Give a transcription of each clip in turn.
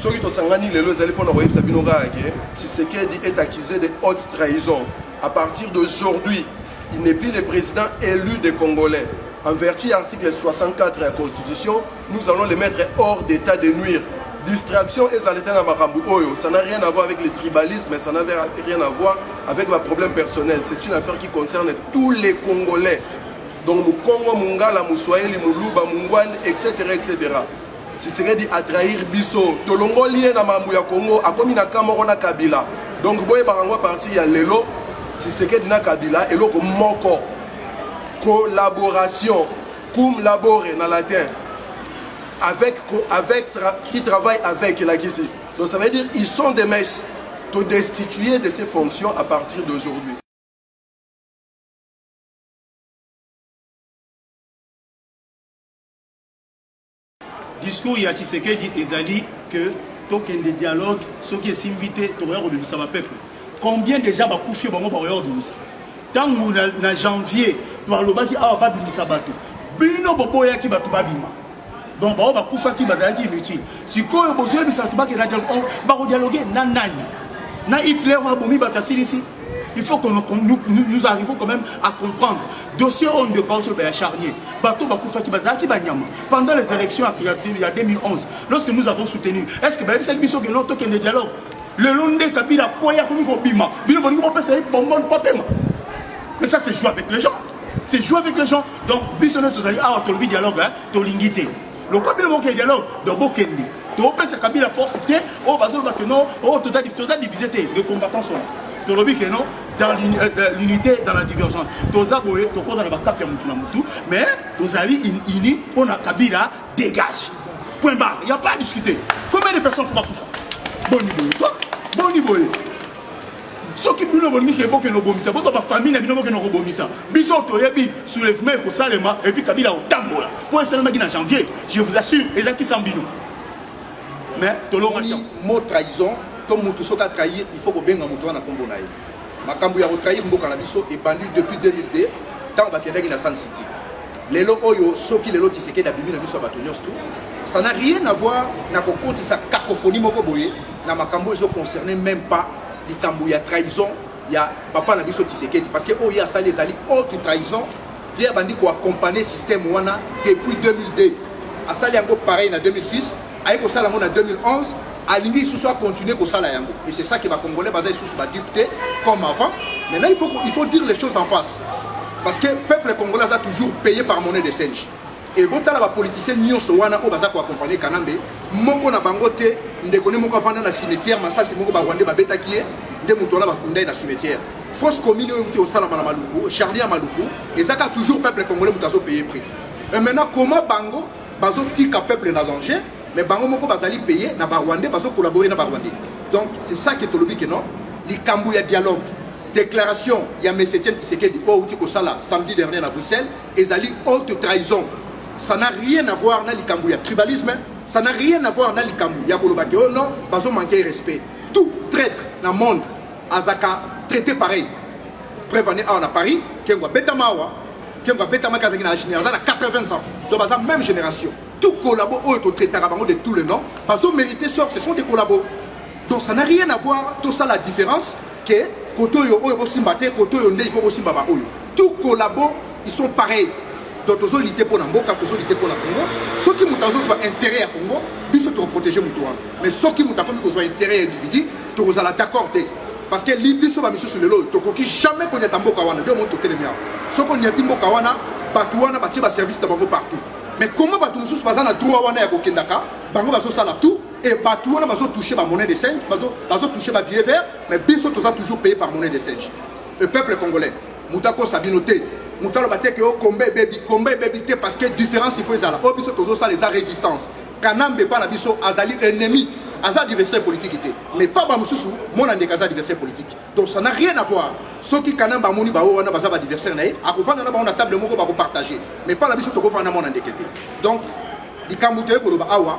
Soki Tosangani Lelo Zali Ponogoyeb Sabinoga Tshisekedi est accusé de haute trahison. À partir d'aujourd'hui, il n'est plus le président élu des Congolais. En vertu de l'article 64 de la Constitution, nous allons le mettre hors d'état de nuire. Distraction et Zaletana Makambu Oyo, ça n'a rien à voir avec le tribalisme, ça n'a rien à voir avec ma problème personnel. C'est une affaire qui concerne tous les Congolais. Donc, Congo, Mungala, Moussoaïli, Moulouba, Mungwan, etc. etc. Tshisekedi a trahir Bisso. Tolongo lié na Mambuya Congo, a commis na Kamorona Kabila. Donc, Boye Barangwa parti, il y a Lelo, Tshisekedi na Kabila, et l'autre Moko. Collaboration, cum labore dans latin. Qui travaille avec la Kissi. Donc ça veut dire qu'ils sont des mèches te destituer de ces fonctions à partir d'aujourd'hui. Discours il y a Tshisekedi ezali que token de dialogue ceux qui est invité toreyo de ça va peuple. Combien déjà ba koufi bango ba royo de ça. Tant na janvier par le baki a ba bimisa bato. Bino boboya ki bato babima. Donc ba koufa ki badala ki inutile. Si ko yo bozo bisa to ba ke na dialogue ba ko dialoguer na nani. Na Hitler wa bomi bata silisi. Il faut que nous arrivons quand même à comprendre. Dossier on de cause charnier. Bateau Bakoufa qui bazaki banyama. Pendant les élections il y a 2011, lorsque nous avons soutenu, est-ce que c'est mission que l'autre qui est dialogue? Le long de Kabila, quoi y a comme bima. Bilo boni ko pesa bonbon papema. Mais ça c'est jouer avec les gens. C'est jouer avec les gens. Donc bisonne tous ali ah to le dialogue hein, to lingité. Le Kabila mo ke dialogue do bokendi. To pesa Kabila force que oh bazol ba que non, oh total divisé les combattants sont là. To lobi que non dans l'unité, dans la divergence. Toza boye, toko dans la bataille ya mutu na mutu, mais tozali ini pour na Kabila dégage. Point barre, il n'y a pas à discuter. Combien de personnes font Bakoufa? Boni boye, toi? Boni boye. Ceux qui bino boni ke boke no bomisa, boto ba famille na bino boke no bomisa. Biso to yebi soulèvement ko salema et puis Kabila au tambola. Pour un salema qui en janvier, je vous assure, ezaki sambino. Mais tolo mot trahison, comme mutu soka trahir, il faut que benga mutu na kombo na ye. Makambu ya retrahir mboka na biso est bandu depuis 2002 tant bakendaki na Sun City. Lelo oyo soki lelo Tshisekedi abimi na biso bato nyonso tout. Ça n'a rien à voir na kokoti sa cacophonie moko boye na makambu ezo concerner même pas likambu ya trahison ya papa na biso Tshisekedi parce que oyo asali ezali haute trahison via bandi ko accompagner système wana depuis 2002. Asali yango pareil na 2006, ayi ko sala ngo na 2011. Alingi sous soit continuer comme ça là yango et c'est ça qui va congolais basé sous va député comme avant. Maintenant il faut dire les choses en face parce que le peuple congolais a toujours payé par monnaie de singe et bon la politicien nyonso wana o baza ko accompagner Kanambe moko na bangote ndekone moko vanda na cimetière masasi moko ba Rwanda ba betakie nde mutola ba kundai na cimetière fausse commune uti au sala na Maluku Charlie à Maluku et ça a toujours peuple congolais mutazo payer prix et maintenant comment bango bazo tika peuple na danger. Mais bango moko bazali payé na Rwandais bazo collaborer na Rwandais. Donc c'est ça qui est tolobi que non. Li kambu ya dialogue. Déclaration ya M. Tshisekedi au uti ko sala samedi dernier à Bruxelles ezali haute trahison. Ça n'a rien à voir na li kambu ya tribalisme, ça n'a rien à voir na li kambu ya koloba que oh non, bazo manquer respect. Tout traître dans le monde azaka traité pareil. Prévenez à Paris, kengwa betamawa, kengwa betama kazaki na génération na 80 ans. Donc baza même génération. Tout collabo au traité de tous les noms, parce que mérité ce sont des collabos. Donc ça n'a rien à voir, tout ça la différence que Kotoyo Oyo Simbate, Kotoyo Nde il faut aussi Baba Oyo. Tout collabo, ils sont pareils. Donc tous les pour Namboka, tous les pour la Congo. Ceux qui m'ont intérêt à Congo, ils sont pour protéger mon toit. Mais ceux qui m'ont intérêt individu, tous les d'accord. Parce que l'Ibis va me sur le lot, qui jamais qu'on y a Tamboka Wana, deux mots tout les miens. Ceux qu'on y a Timboka Wana, Batouana, Batiba service de Bango partout. Mais comment bato mususu baza na droit wana ya kokendaka bango bazo sala tout et bato wana bazo toucher ba monnaie de singe bazo toucher ba billet vert mais biso toza toujours payé par monnaie de singe. Le peuple congolais mutako sabinoté mutalo bateke o kombe baby té parce que différence il faut ezala o biso tozo sala les résistance Kanambe pa na biso azali ennemi aza adversaire politique mais pas ba mususu mon ande kaza adversaire politique. Donc ça n'a rien à voir. Ceux qui Kanamba moni ba wana baza ba adversaire nae akofana na ba on table moko ba ko partager mais pas la biso to ko fana mon ande kete. Donc likambu te ko ba awa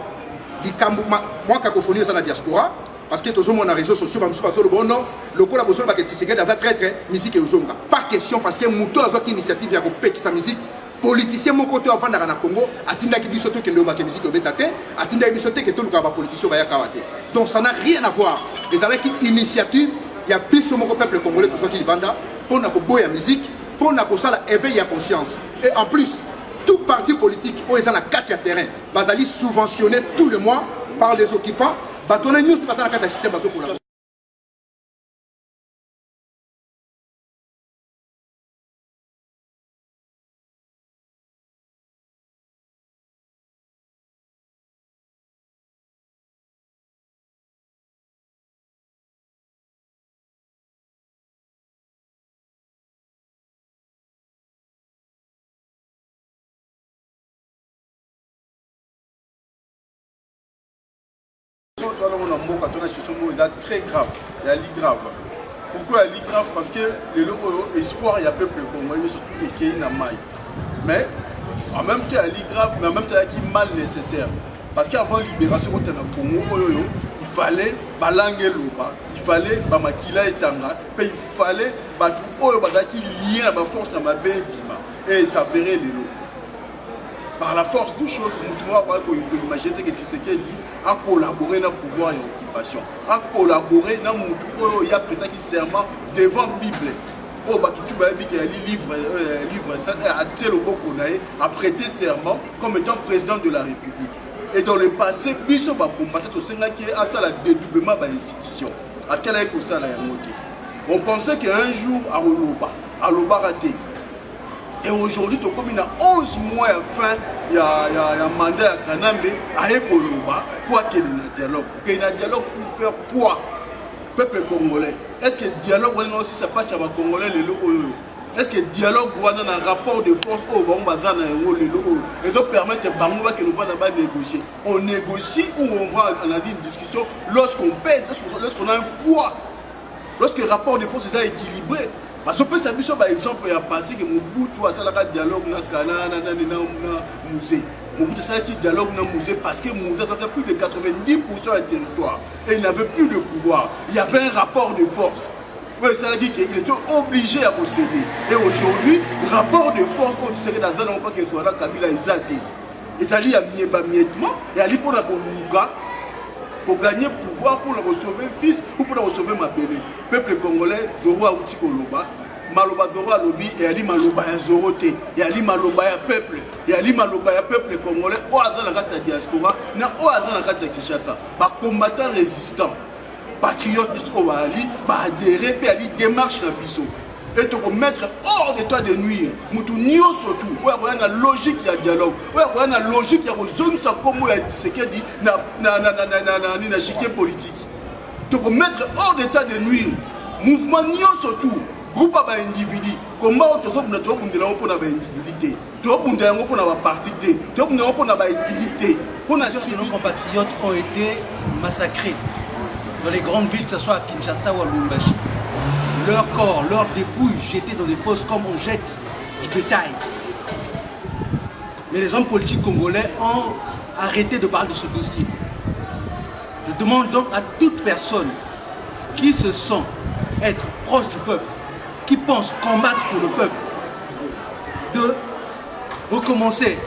likambu moi cacophonie ça na diaspora parce que toujours mon réseaux sociaux ba mususu ba so bon non le ko la bozo ba ke Tshisekedi aza très musique et ozonga pas question parce que muto azo ki initiative ya ko pekisa musique politicien mon côté avant dans le Congo atindaki biso to kende ba musique obetate atindaki biso te que tout le ba politicien ba yakawate. Donc ça n'a rien à voir. Les avec initiative il y a biso mon peuple congolais tout ça qui banda pour na ko boya musique pour na ko sala éveil à conscience. Et en plus tout parti politique où ils ont la carte à terrain bazali subventionné tous les mois par les occupants batona news pas la carte système baso pour la très grave, il y a grave. Pourquoi il y a grave? Parce que l'espoir, il y a peuple congolais, surtout les Kéi Namaï. Mais en même temps, il y a grave, mais en même temps, il y a mal nécessaire. Parce qu'avant la libération contre le Congo, il fallait balanguer l'oba, il fallait bamakila et tanga, il fallait bataki lier à ma force à ma bébé et ça verrait les lots. Par la force des choses, nous imaginer que Tshisekedi a collaboré dans le pouvoir et l'occupation, a collaboré dans le pouvoir et prêté serment devant la Bible. Oh, bah, tout le monde livre ça, a prêté serment comme étant président de la République. Et dans le passé, Bisso va combattre tout ce qui est à la dédoublement de l'institution. À quel âge ça l'a monté? On pensait qu'un jour, à Loba raté. Et aujourd'hui, comme il y a 11 mois à fin, il y a un mandat à Kanambe, à Ekoloba, pour qu'il y ait un dialogue. Qu'il y ait un dialogue pour faire quoi? Peuple congolais. Est-ce que le dialogue aussi ça passe à les Congolais? Est-ce que le dialogue dans un rapport de force et donc permettre que nous allons négocier? On négocie ou on va en avoir une discussion lorsqu'on pèse, lorsqu'on a un poids, lorsque le rapport de force est équilibré. Parce que ça par exemple, il y a passé que Mobutu a fait un dialogue dans le musée. Mobutu a fait un dialogue dans le musée parce que le musée avait plus de 90% du territoire et il n'avait plus de pouvoir. Il y avait un rapport de force. Oui, ça veut dire qu'il était obligé à procéder. Et aujourd'hui, le rapport de force, on dirait dans un endroit que soit là, Kabila est zaté. Et ça lie à miettement et à l'hypothèse pour gagner pouvoir, pour le sauver fils ou pour le sauver ma bébé. Peuple congolais, Zoro Aouti Koloba, Maloba Zoro Alobi, et Ali Maloba Zorote, et Ali Maloba peuple, et Ali Maloba peuple congolais, au hasard la carte diaspora, au hasard la carte Kinshasa, combattant résistant, patriote de ce qu'on va aller, adhérer, puis aller démarche la biseau. Et te remettre hors d'état de nuire. Moutou nio surtout. Ouais, il y a une logique, il y a dialogue. Ouais, il y a une logique, il y a une zone, ça comme il y a ce qu'il dit, na chiquet politique. Te remettre hors d'état de nuire. Mouvement nio surtout. Groupe à individu. Comment on te retrouve notre bundela pour la individualité. Tu vas bundela pour la partité. Tu vas bundela pour la utilité. Plusieurs de nos compatriotes ont été massacrés dans les grandes villes, que ce soit à Kinshasa ou à Lubumbashi. Leurs corps, leurs dépouilles jetés dans des fosses comme on jette du bétail. Mais les hommes politiques congolais ont arrêté de parler de ce dossier. Je demande donc à toute personne qui se sent être proche du peuple, qui pense combattre pour le peuple, de recommencer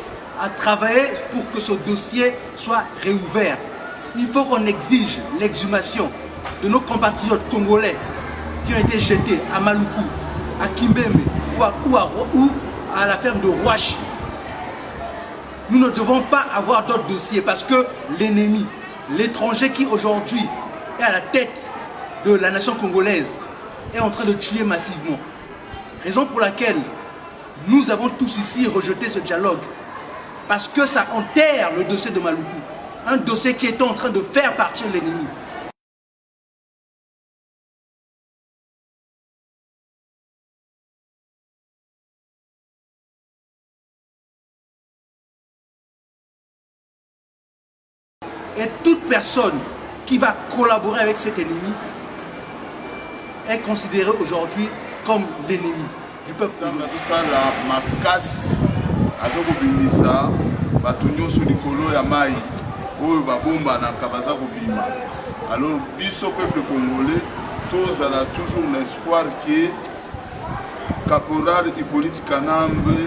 à travailler pour que ce dossier soit réouvert. Il faut qu'on exige l'exhumation de nos compatriotes congolais qui ont été jetés à Maluku, à Kimbembe ou à la ferme de Rouachi. Nous ne devons pas avoir d'autres dossiers parce que l'ennemi, l'étranger qui aujourd'hui est à la tête de la nation congolaise est en train de tuer massivement. Raison pour laquelle nous avons tous ici rejeté ce dialogue. Parce que ça enterre le dossier de Maluku. Un dossier qui est en train de faire partir l'ennemi. Et toute personne qui va collaborer avec cet ennemi est considérée aujourd'hui comme l'ennemi du peuple. Alors, biso peuple congolais, tous a toujours l'espoir que Caporal Hippolyte Kanambe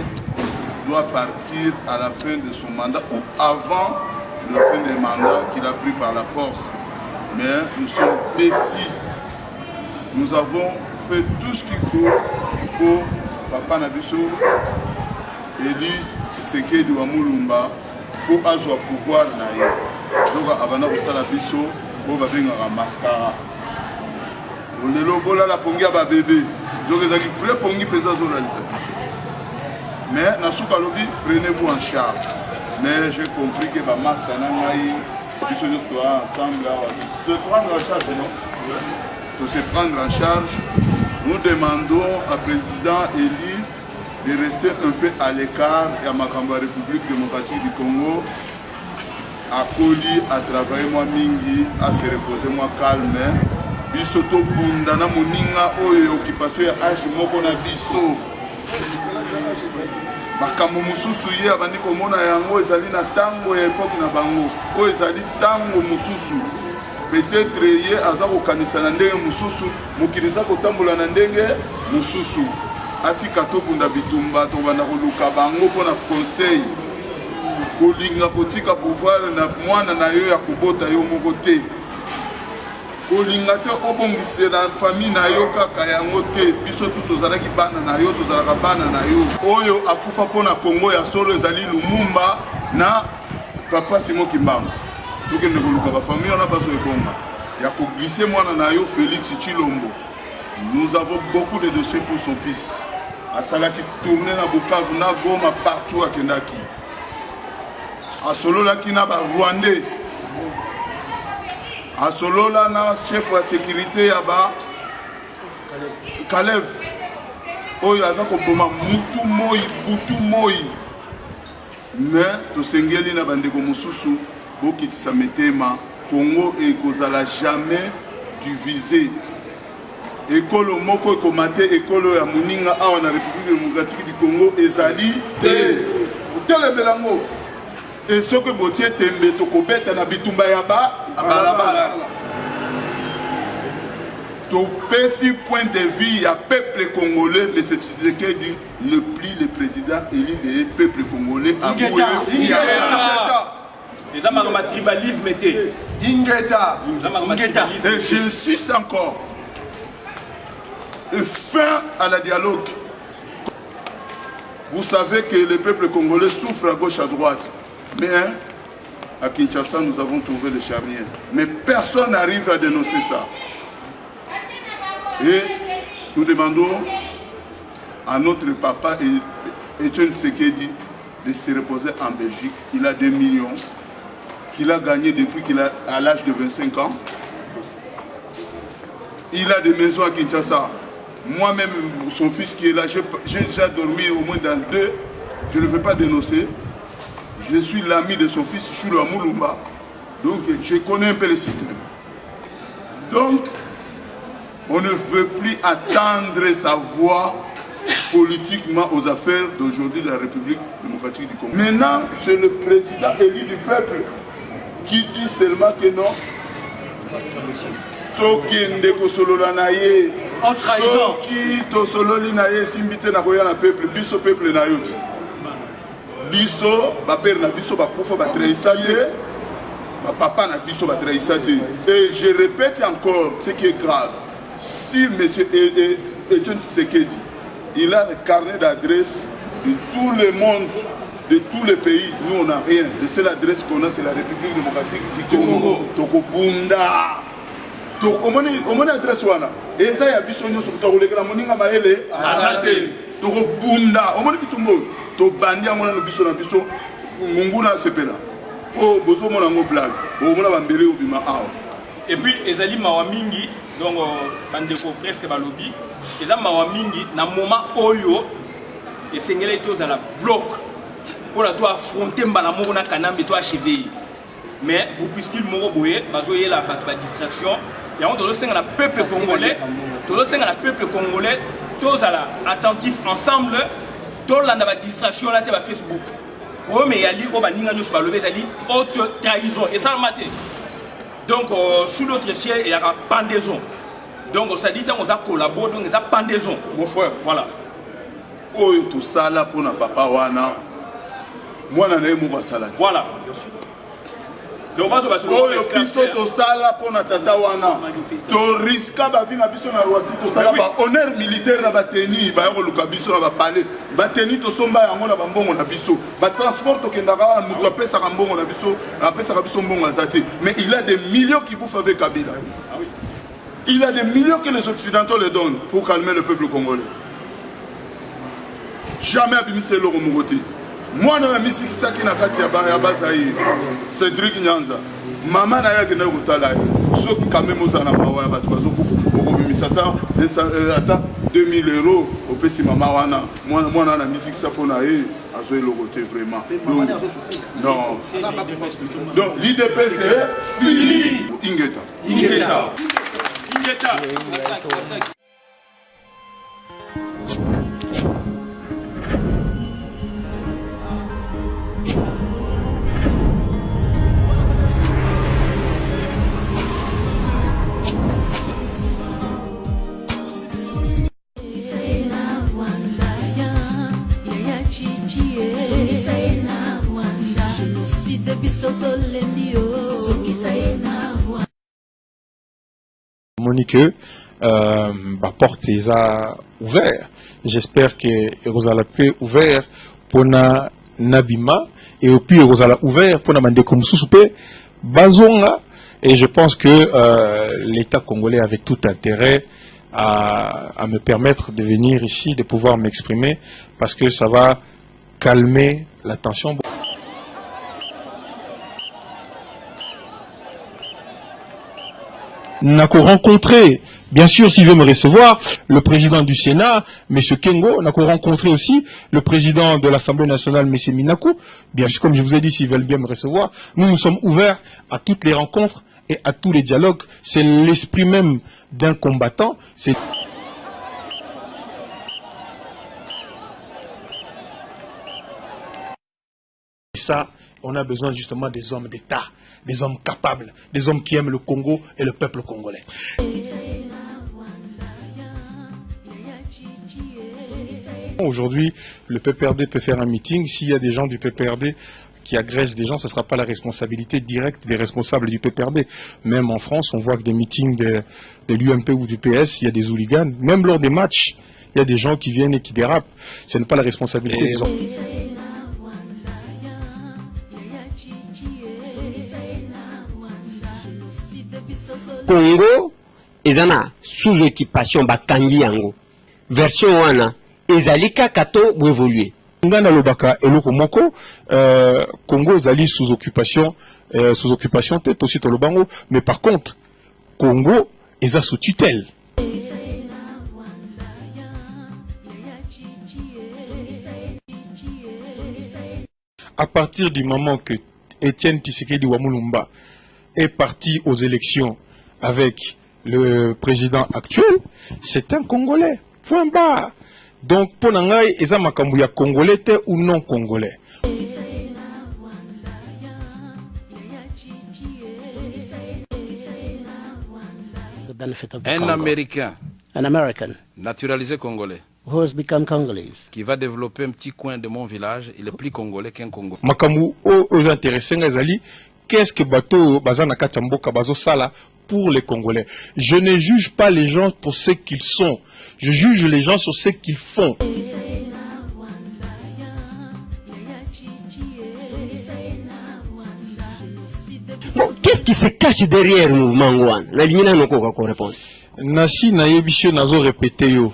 doit partir à la fin de son mandat ou avant la fin du mandat qu'il a pris par la force. Mais nous sommes décis. Nous avons fait tout ce qu'il faut pour Papa Nabiso, Eli Tshisekedi wa Mulumba, pour avoir pouvoir naïe. Donc avant de faire la biso, pour va venir à mascara. On est là la pongi à bébé. Donc ils ont vrai pongi pesa zola biso. Mais na souka lobi prenez-vous en charge. Mais j'ai compris que ba massa na ngai biso nous ensemble se prendre en charge non. De se prendre en charge. Nous demandons à président Eli de rester un peu à l'écart et à Makamba République démocratique du Congo, à Koli, à travailler moi mingi, à se reposer moi calme. Biso to bundana moninga oyo occupation ya âge moko na biso. Makambo mususu ye abandi komona yango ezali na tango ya époque na bango. O ezali tango mususu. Peut-être ye aza kokanisa na ndenge mususu, mokiliza kotambola na ndenge mususu. Atika to bunda bitumba to bana koluka bango pona conseil. Kolinga kotika pouvoir na mwana na yo ya kubota yo moko te. Kolinga te obongise na famille na yo kaka yango te. Biso tu tozalaki bana na yo, tozalaka bana na yo. Oyo akufa pona Congo ya solo ezali Lumumba na Papa Simon Kimbangu. Donc la famille on a besoin de bon. Il y a glissé moi na yo Félix Chilombo. Nous avons beaucoup de dossiers pour son fils. À Salaki tourné na Bukavu na Goma partout à Kendaki. À Solo la kina ba Rwandais. À Solo la na chef de sécurité ya ba Kalev. Oyo aza ko boma mutu moi. Mais to sengeli na bandeko mususu. Bokitisa metema Congo et kozala jamais divisé. Ekolo moko ekomate ekolo ya muninga awa na République démocratique du Congo ezali te. Utele melango. Et ce que botie tembe to kobeta na bitumba ya ba balabala. To pesi point de vue à peuple congolais mais c'est ce que dit ne plie le président élu des peuples congolais à Ingeta. Les hommes ont tribalisme était. Ingeta. Et j'insiste encore. Et fin à la dialogue. Vous savez que le peuple congolais souffre à gauche à droite. Mais à Kinshasa, nous avons trouvé le charnier. Mais personne n'arrive à dénoncer ça. Et nous demandons à notre papa Etienne Tshisekedi de se reposer en Belgique. Il a 2 millions. Qu'il a gagné depuis qu'il a à l'âge de 25 ans. Il a des maisons à Kinshasa. Moi-même, son fils qui est là, j'ai déjà dormi au moins dans 2. Je ne veux pas dénoncer. Je suis l'ami de son fils, je suis le Mulumba. Donc, je connais un peu le système. Donc, on ne veut plus attendre sa voix politiquement aux affaires d'aujourd'hui de la République démocratique du Congo. Maintenant, c'est le président élu du peuple qui dit seulement que non. Tokende kosolola na ye. En trahison. Soki tosololi na ye simbite na koya na peuple, biso peuple na yoti. Biso ba père na biso ba kufa ba trahisa te. Ba papa na biso ba trahisa te. Et je répète encore ce qui est grave. Si monsieur Etienne Tshisekedi, il a le carnet d'adresse de tout le monde, de tous les pays, nous on n'a rien. La seule adresse qu'on a, c'est la République démocratique du Congo. Tokobunda. On a adresse wana. Et ça y a biso nyoso tokoleka la moninga maele azate. Tokobunda. On a bitumbo. To bandi ngona no biso na biso ngunguna sepela. Oh bozo mona ngo blague. Oh mona bambele obima awa. Et puis ezali mawa mingi donc bandeko presque balobi. Ezali mawa mingi na moment oyo esengela etoza la bloc. Pour la toi affronter mbala moko na kanambe toi achever. Mais pour puisqu'il moko boye bazoye la distraction. Et on doit sentir le peuple congolais, tous attentifs ensemble, tous la distraction là sur Facebook. Oh mais yali oh baninga nyos balobe zali haute trahison et ça maté. Donc sous notre ciel il y a pendaison. Donc ça dit on a collaboré donc ça pendaison. Mon frère, voilà. Oh tout ça là pour na papa wana moi na naye moko asala te. Voilà. Donc moi je vais oyo biso tosala mpona tata wana toriska bavi na biso na lwasi tosala bahonneur militaire na bateni baya koluka biso na bapale bateni tosomba yango na bambongo na biso batransport tokendaka wana moto apesaka mbongo na biso apesaka biso mbongo aza te. Mais il a des millions qui bouffent avec Kabila. Il a des millions que les Occidentaux le donnent pour calmer le peuple congolais. Jamais abimisé l'euro mouroté. Moi, je suis Saki Nakati Abazaï, Cédric Nyanza. Maman n'a rien à faire. Ceux qui quand même aux Anamawa, au Bimisata, 2000 € au PC Mamawana. Moi, dans la musique, ça pour naïe, à ce logoté vraiment. Non. Donc, l'IDP, c'est fini. Ingeta. Ingeta. Monique, porte les a ouvert. J'espère que Rosala peut ouvert pour Nabima et puis Rosala ouvert pour Namande comme sous-soupé Bazonga. Et je pense que l'État congolais avait tout intérêt à me permettre de venir ici, de pouvoir m'exprimer, parce que ça va calmer la tension. N'a qu'à rencontrer, bien sûr, s'il veut me recevoir, le président du Sénat, M. Kengo, n'a qu'à rencontrer aussi le président de l'Assemblée nationale, M. Minakou. Bien sûr, comme je vous ai dit, s'ils veulent bien me recevoir, nous sommes ouverts à toutes les rencontres et à tous les dialogues. C'est l'esprit même d'un combattant. C'est ça, on a besoin justement des hommes d'État, des hommes capables, des hommes qui aiment le Congo et le peuple congolais. Aujourd'hui, le PPRD peut faire un meeting. S'il y a des gens du PPRD qui agressent des gens, ce ne sera pas la responsabilité directe des responsables du PPRD. Même en France, on voit que des meetings de l'UMP ou du PS, il y a des hooligans. Même lors des matchs, il y a des gens qui viennent et qui dérapent. Ce n'est pas la responsabilité des hommes. Congo ezana sous occupation bakangi yango version wana ezalika kato bu évoluer ngana lobaka eloko moko Congo ezali sous occupation peut aussi tolobango, mais par contre Congo eza sous tutelle. À partir du moment que Étienne Tshisekedi Wamulumba est parti aux élections avec le président actuel, c'est un Congolais. Point barre. Donc, pour Nangai, eza makambu ya Congolais te ou non Congolais. Un Américain, an American, naturalisé congolais, who has become Congolese, qui va développer un petit coin de mon village, il est plus congolais qu'un Congolais. Makambu aux intéressés ngazali, qu'est-ce que bateau bazana katamboka bazo sala pour les Congolais? Je ne juge pas les gens pour ce qu'ils sont, je juge les gens sur ce qu'ils font. Bon, qu'est-ce qui se cache derrière le mouvement Wan? La limina no ko répondre. Nasi na yebisho nazo répéter yo.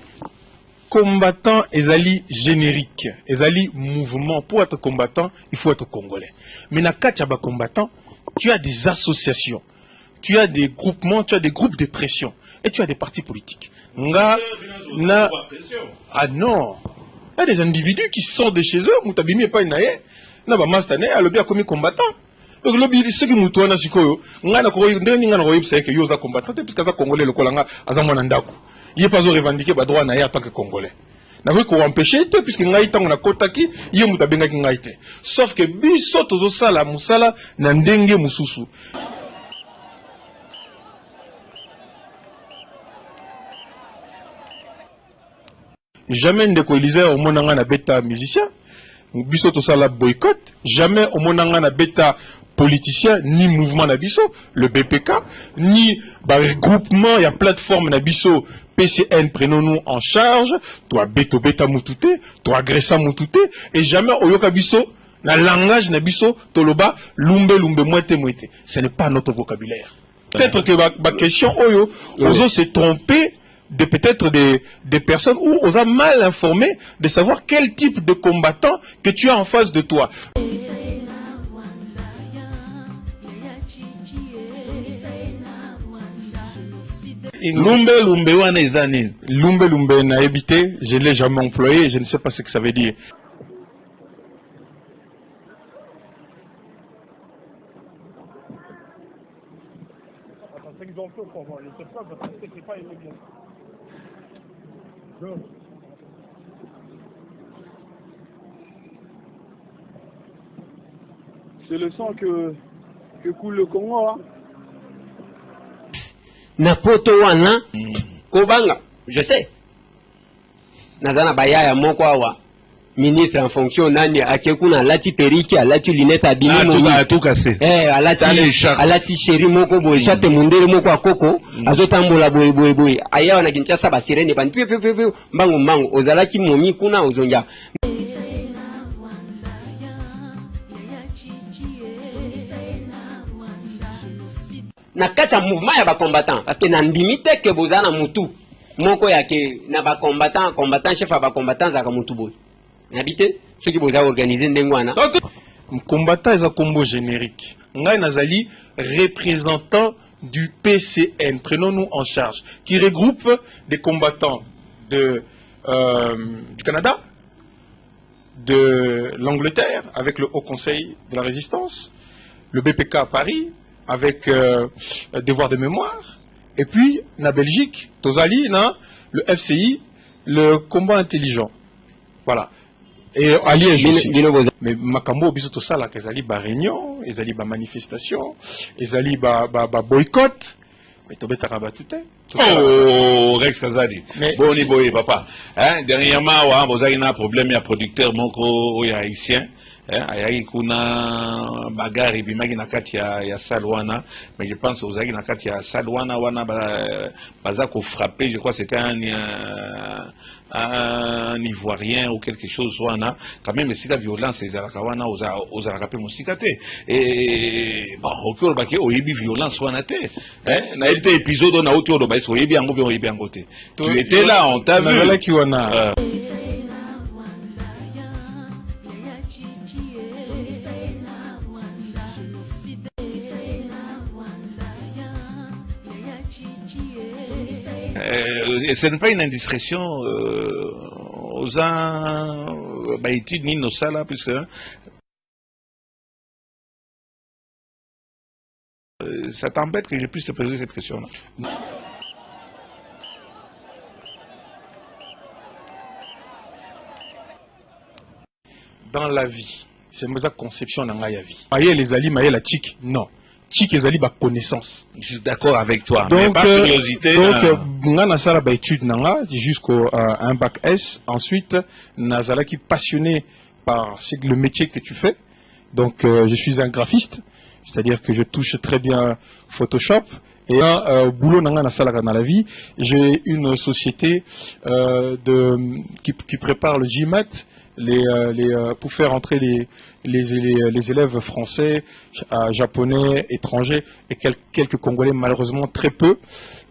Combattant ezali générique, ezali mouvement. Pour être combattant, il faut être congolais. Mais na kachaba combattant, tu as des associations, tu as des groupements, tu as des groupes de pression et tu as des partis politiques. Nga na ah non, il y a des individus qui sortent de chez eux, mutabimi pas inaye, na ba mastane alobi akomi combattant. Donc lobi ce qui mutuana sikoyo, nga na ko ndeni nga na ko yebisa ke yo za combattant parce que za congolais le kolanga azamona ndako. Il n'est pas revendiqué le droit en tant que Congolais. N'a pas qu'on empêcher, puisque ngai tango na kotaki, il y a mutabenga kingaite. Sauf que biso tozo sala musala na ndenge mususu. Jamais ndeko Elisa au monanga na beta musicien. biso to sala boycott, jamais au monanga na beta politicien ni mouvement nabiso, le BPK, ni regroupement, il y a plateforme nabiso, PCN, prenons-nous en charge, toi beto beta moutouté, toi agressa moutouté, et jamais oyoka biso, na langage nabiso, toloba, lumbe moite. Ce n'est pas notre vocabulaire. Peut-être que ma question, oyo, oso se tromper de peut-être des personnes où on a mal informé de savoir quel type de combattant que tu as en face de toi. Lumbe wana ezani. Lumbe n'a évité, je ne l'ai jamais employé, je ne sais pas ce que ça veut dire. C'est le sang que coule le Congo, hein. Napoto wana kobanga, je sais. Nazana bayaya moko awa ministre en fonction nani akekuna alati periki alati lunette abimi alati sheri moko boye chate mundere moko akoko azotambola boye aya wana Kinshasa basirene ban piu mbango ozalaki momi kuna ozonja na kata mouvement ya ba combattant parce que na ndimite ke bozana mutu moko yake na ba combattant chef ba combattant za mutu boy n'habité ceux qui boza organiser ndengwana combattant est un combo générique ngai nazali représentant du PCN, prenons-nous en charge, qui regroupe des combattants du Canada, de l'Angleterre avec le Haut Conseil de la Résistance, le BPK à Paris avec Devoir de mémoire, et puis la Belgique, Tozali, le FCI, le combat intelligent. Voilà. Et allié mais makambo biso to sala kezali ba réunion, ezali ba manifestation, ezali ba boycott. Mais to betaka ba tuté. Oh, Rex Kazadi. Boni boy papa. Hein, dernièrement wa bozali na problème ya producteur moko ya haïtien. Ayaki kuna bagari bimaki na kati ya Salwana, mais je pense aux na kati ya Salwana wana baza ko frapper, je crois c'était un Ivoirien ou quelque chose wana, quand même si la violence les wana aux arapé musikate et bon okyo baki oyebi violence wana te na été épisode na autour de ba oyebi ango oyebi angote tu étais là on t'a vu qui wana ce n'est pas une indiscrétion aux études ni nos salles, puisque ça t'embête que je puisse te poser cette question-là. Dans la vie, c'est ma conception dans la vie. Maïe les alliés, maïe la tic, non. Tic ezali ba connaissance. Je suis d'accord avec toi. Donc, mais par curiosité. Donc, na sala ba étude nanga jusqu'au un bac S. Ensuite, nazala qui passionné par le métier que tu fais. Donc, je suis un graphiste, c'est-à-dire que je touche très bien Photoshop. Et boulot nanga na sala dans la vie, j'ai une société qui prépare le GMAT. Pour faire entrer les élèves français, japonais, étrangers et quelques Congolais, malheureusement très peu,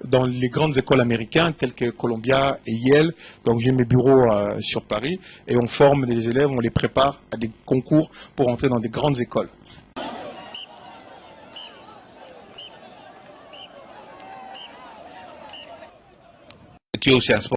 dans les grandes écoles américaines telles que Columbia et Yale. Donc j'ai mes bureaux sur Paris et on forme des élèves, on les prépare à des concours pour entrer dans des grandes écoles. Tu es aussi un sport.